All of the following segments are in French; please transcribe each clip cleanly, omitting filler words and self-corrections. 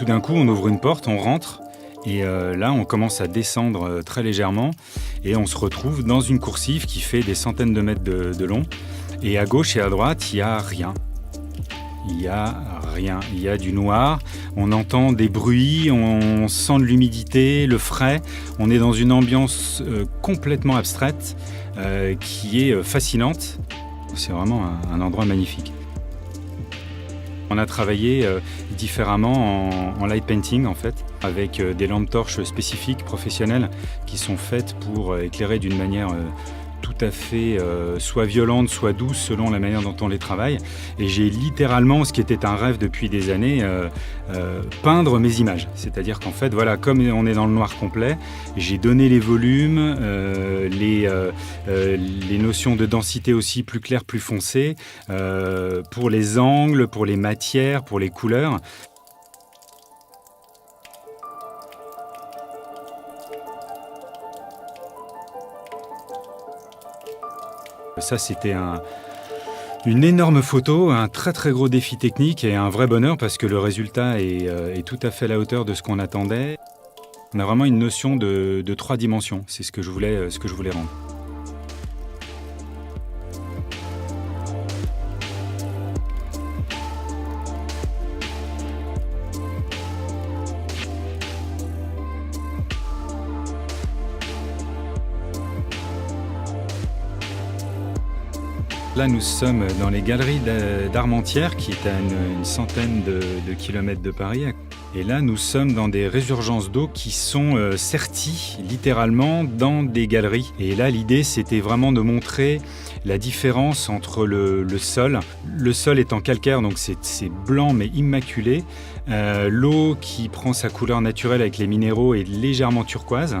tout d'un coup, on ouvre une porte, on rentre, et là, on commence à descendre très légèrement, et on se retrouve dans une coursive qui fait des centaines de mètres de long. Et à gauche et à droite, il n'y a rien. Il n'y a rien. Il y a du noir, on entend des bruits, on sent de l'humidité, le frais. On est dans une ambiance complètement abstraite qui est fascinante. C'est vraiment un endroit magnifique. On a travaillé différemment en light painting en fait, avec des lampes torches spécifiques, professionnelles, qui sont faites pour éclairer d'une manière tout à fait soit violente, soit douce, selon la manière dont on les travaille. Et j'ai littéralement, ce qui était un rêve depuis des années, peindre mes images. C'est-à-dire qu'en fait, voilà, comme on est dans le noir complet, j'ai donné les volumes, les notions de densité aussi plus claires, plus foncées, pour les angles, pour les matières, pour les couleurs. Ça, c'était une énorme photo, un très très gros défi technique et un vrai bonheur parce que le résultat est tout à fait à la hauteur de ce qu'on attendait. On a vraiment une notion de 3 dimensions, c'est ce que je voulais rendre. Là, nous sommes dans les galeries d'Armentières, qui est à une centaine de kilomètres de Paris. Et là, nous sommes dans des résurgences d'eau qui sont serties littéralement dans des galeries. Et là, l'idée, c'était vraiment de montrer la différence entre le sol. Le sol étant calcaire, donc c'est blanc mais immaculé. L'eau qui prend sa couleur naturelle avec les minéraux est légèrement turquoise.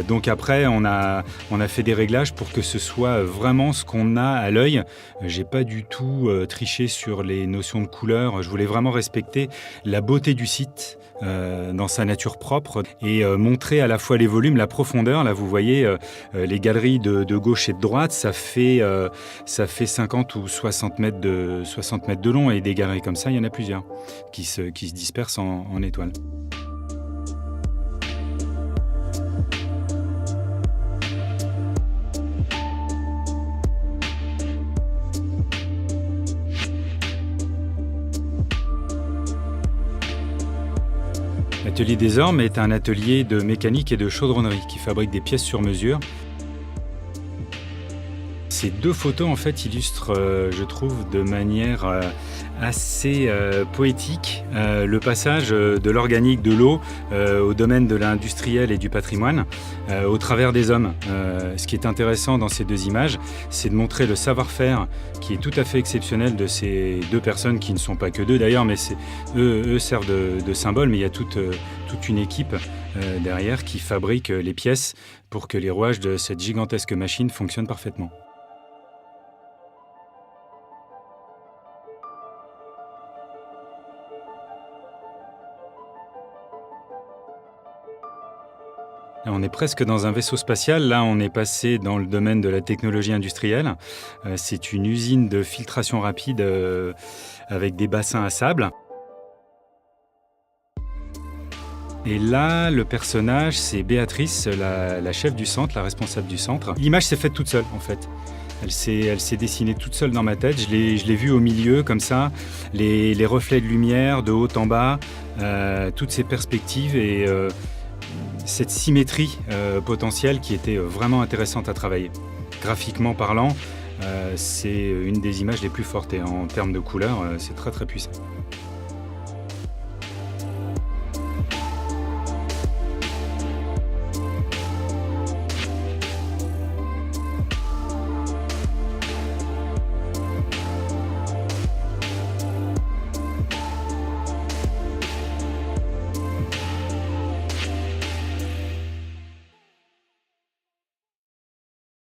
Donc après, on a fait des réglages pour que ce soit vraiment ce qu'on a à l'œil. J'ai pas du tout triché sur les notions de couleur. Je voulais vraiment respecter la beauté du site dans sa nature propre et montrer à la fois les volumes, la profondeur. Là, vous voyez les galeries de gauche et de droite, ça fait 50 ou 60 mètres de long, et des galeries comme ça, il y en a plusieurs qui se dispersent en étoiles. L'atelier des Ormes est un atelier de mécanique et de chaudronnerie qui fabrique des pièces sur mesure. Ces 2 photos en fait illustrent, je trouve, de manière assez poétique le passage de l'organique, de l'eau, au domaine de l'industriel et du patrimoine, au travers des hommes. Ce qui est intéressant dans ces 2 images, c'est de montrer le savoir-faire qui est tout à fait exceptionnel de ces 2 personnes, qui ne sont pas que 2 d'ailleurs, mais eux servent de symbole, mais il y a toute une équipe derrière qui fabrique les pièces pour que les rouages de cette gigantesque machine fonctionnent parfaitement. On est presque dans un vaisseau spatial. Là, on est passé dans le domaine de la technologie industrielle. C'est une usine de filtration rapide avec des bassins à sable. Et là, le personnage, c'est Béatrice, la chef du centre, la responsable du centre. L'image s'est faite toute seule, en fait. Elle s'est dessinée toute seule dans ma tête. Je l'ai vue au milieu, comme ça, les reflets de lumière, de haut en bas, toutes ces perspectives et cette symétrie potentielle qui était vraiment intéressante à travailler. Graphiquement parlant, c'est une des images les plus fortes et en termes de couleurs, c'est très très puissant.